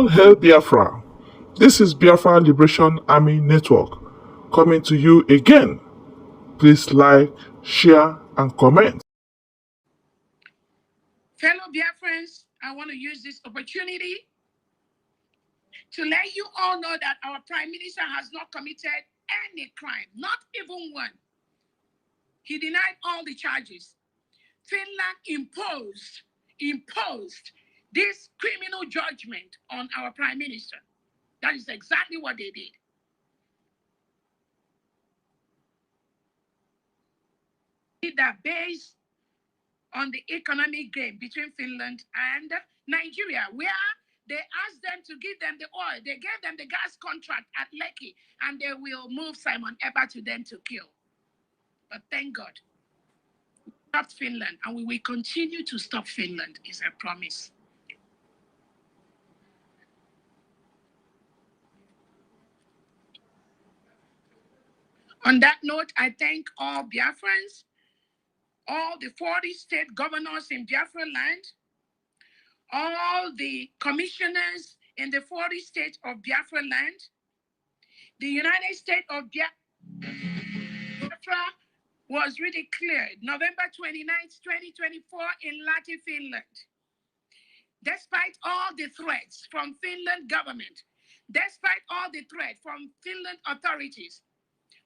All Hail Biafra! This is Biafra Liberation Army Network coming to you again. Please like, share, and comment. Fellow Biafrans, I want to use this opportunity to let you all know that our Prime Minister has not committed any crime, not even one. He denied all the charges. Finland imposed this criminal judgment on our Prime Minister. That is exactly what they did. That based on the economic game between Finland and Nigeria, where they asked them to give them the oil. They gave them the gas contract at Lekki, and they will move Simon Eber to them to kill. But thank God, we stopped Finland, and we will continue to stop Finland, is a promise. On that note, I thank all Biafrans, all the 40 state governors in Biafra land, all the commissioners in the 40 states of Biafra land, the United States of Biafra was really cleared November 29th, 2024 in Lahti, Finland. Despite all the threats from Finland government, despite all the threats from Finland authorities,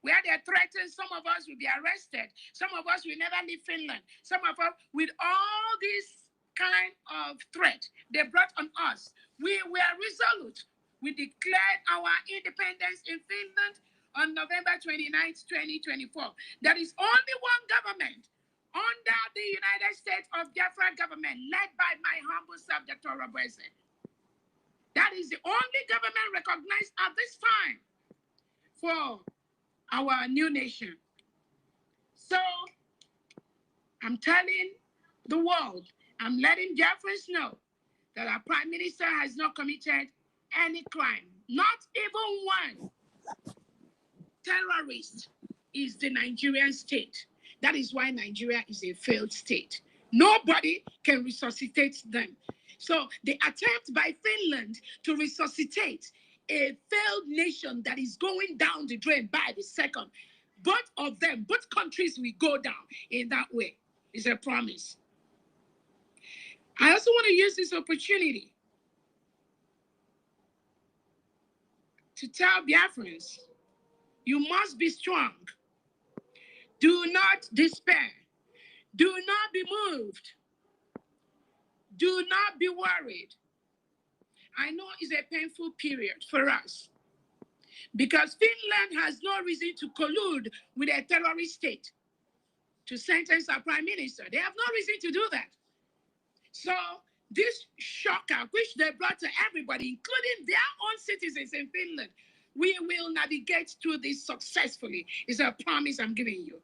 where they threatened some of us will be arrested, some of us will never leave Finland, some of us with all this kind of threat they brought on us, we were resolute. We declared our independence in Finland on November 29th, 2024. There is only one government under the United States of Biafra government, led by my humble self, Dr. Orabueze. That is the only government recognized at this time for our new nation. So I'm telling the world, I'm letting Biafrans know that our Prime Minister has not committed any crime, not even one. Terrorist is the Nigerian state. That is why Nigeria is a failed state. Nobody can resuscitate them. So the attempt by Finland to resuscitate a failed nation that is going down the drain by the second, both of them, both countries will go down in that way. It's a promise. I also want to use this opportunity to tell Biafrans, you must be strong. Do not despair. Do not be moved. Do not be worried. I know it's a painful period for us because Finland has no reason to collude with a terrorist state to sentence our Prime Minister. They have no reason to do that. So this shocker, which they brought to everybody, including their own citizens in Finland, we will navigate through this successfully. It's a promise I'm giving you.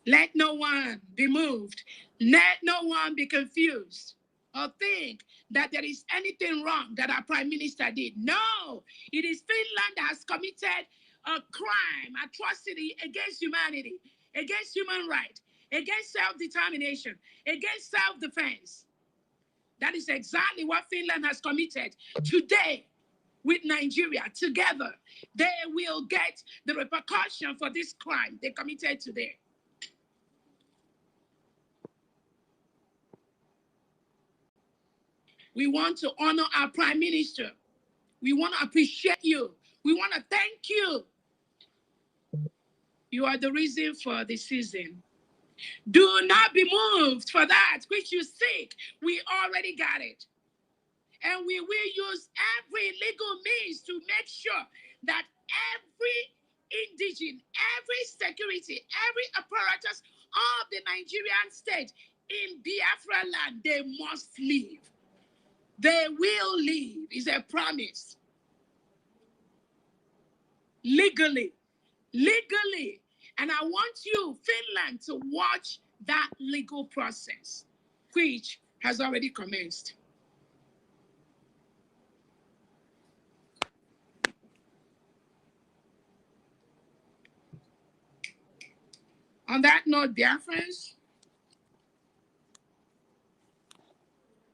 Let no one be moved. Let no one be confused or think that there is anything wrong that our Prime Minister did. No, it is Finland that has committed a crime, atrocity against humanity, against human rights, against self-determination, against self-defense. That is exactly what Finland has committed. Today, with Nigeria, together, they will get the repercussion for this crime they committed today. We want to honor our Prime Minister. We want to appreciate you. We want to thank you. You are the reason for the season. Do not be moved for that which you seek. We already got it. And we will use every legal means to make sure that every indigene, every security, every apparatus of the Nigerian state in Biafra land, they must leave. They will leave, is a promise. Legally. And I want you, Finland, to watch that legal process, which has already commenced. On that note, Biafrans,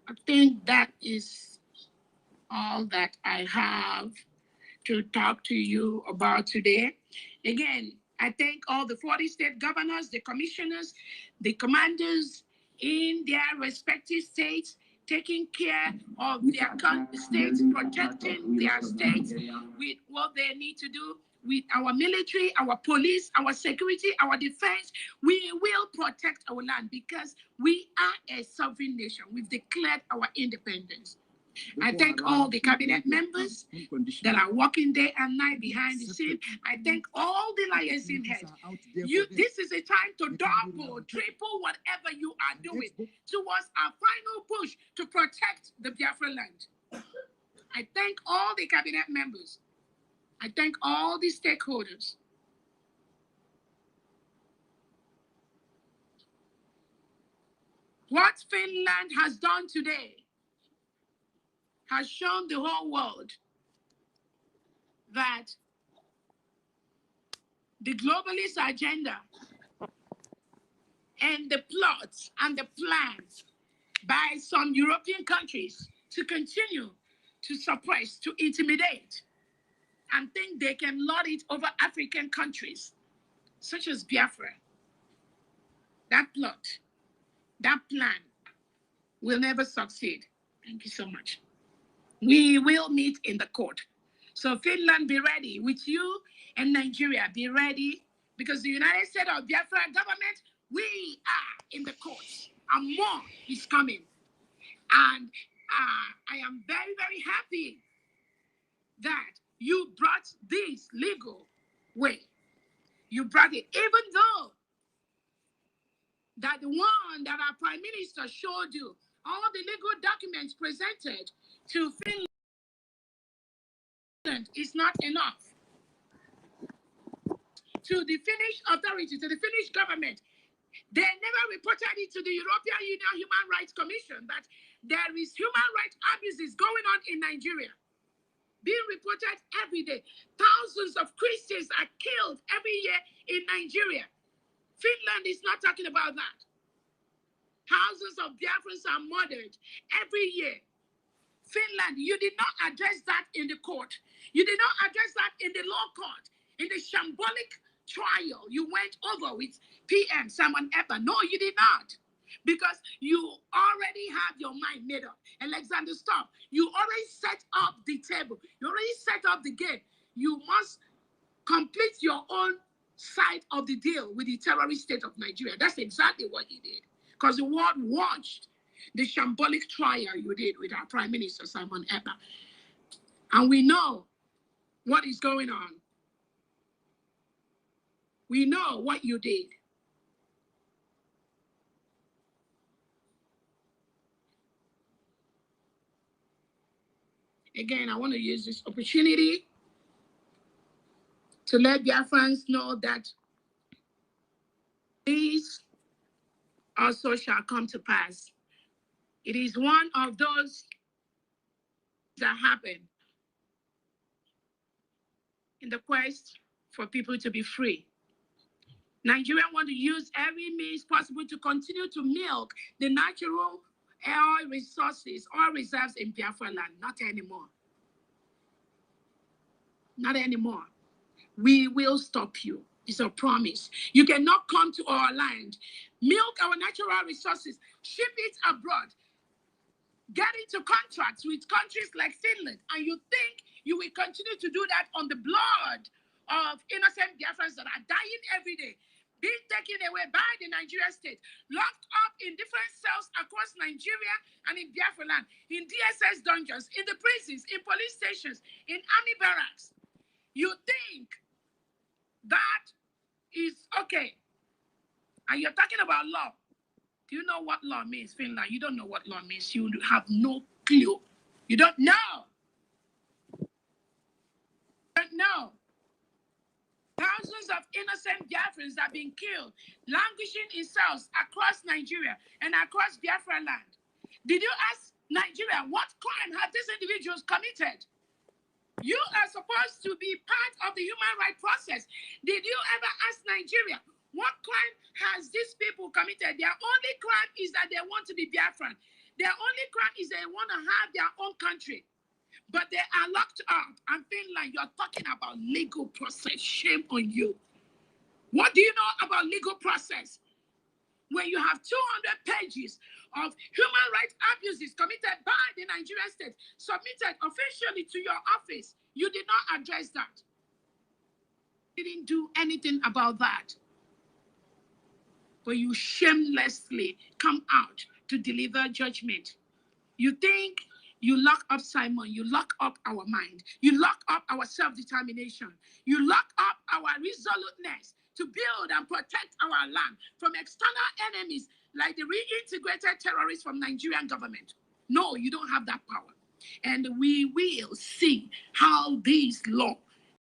I think that is all that I have to talk to you about today. Again, I thank all the 40 state governors, the commissioners, the commanders in their respective states, taking care of their states, protecting their states with what they need to do with our military, our police, our security, our defense. We will protect our land because we are a sovereign nation. We've declared our independence. I thank all the cabinet members that are working day and night behind the scene. I thank all the liaison heads. This is a time to double, triple whatever you are doing towards our final push to protect the Biafra land. I thank all the cabinet members. I thank all the stakeholders. What Finland has done today has shown the whole world that the globalist agenda and the plots and the plans by some European countries to continue to suppress, to intimidate, and think they can lord it over African countries, such as Biafra, that plot, that plan will never succeed. Thank you so much. We will meet in the court. So Finland, be ready. With you and Nigeria, be ready, because the United States of Biafra government, we are in the courts, and more is coming. And I am very, very happy that you brought this legal way. You brought it, even though that the one that our Prime Minister showed you, all the legal documents presented to Finland is not enough. To the Finnish authority, to the Finnish government, they never reported it to the European Union Human Rights Commission that there is human rights abuses going on in Nigeria, being reported every day. Thousands of Christians are killed every year in Nigeria. Finland is not talking about that. Thousands of Biafrans are murdered every year. Finland, you did not address that in the court. You did not address that in the law court. In the shambolic trial, you went over with PM Simon Epa. No, you did not. Because you already have your mind made up. Alexander, stop. You already set up the table. You already set up the game. You must complete your own side of the deal with the terrorist state of Nigeria. That's exactly what you did. Because the world watched the shambolic trial you did with our Prime Minister, Simon Epa. And we know what is going on. We know what you did. Again, I want to use this opportunity to let Biafrans know that these also shall come to pass. It is one of those that happen in the quest for people to be free. Nigeria want to use every means possible to continue to milk the natural oil resources, oil reserves in Biafra land. Not anymore. Not anymore. We will stop you. It's a promise. You cannot come to our land, milk our natural resources, ship it abroad, get into contracts with countries like Finland, and you think you will continue to do that on the blood of innocent Biafrans that are dying every day, being taken away by the Nigerian state, locked up in different cells across Nigeria and in Biafra land, in DSS dungeons, in the prisons, in police stations, in army barracks. You think that is okay. And you're talking about law. Do you know what law means, Finland? You don't know what law means. You have no clue. You don't know. You don't know. Thousands of innocent Biafrans have been killed, languishing in cells across Nigeria and across Biafra land. Did you ask Nigeria what crime have these individuals committed? You are supposed to be part of the human rights process. Did you ever ask Nigeria what crime has these people committed? Their only crime is that they want to be Biafran. Their only crime is they want to have their own country. But they are locked up. And Finland, you're talking about legal process. Shame on you. What do you know about legal process? When you have 200 pages of human rights abuses committed by the Nigerian state submitted officially to your office, you did not address that. You didn't do anything about that. But you shamelessly come out to deliver judgment. You think you lock up Simon, you lock up our mind, you lock up our self-determination, you lock up our resoluteness to build and protect our land from external enemies like the reintegrated terrorists from Nigerian government. No, you don't have that power. And we will see how this law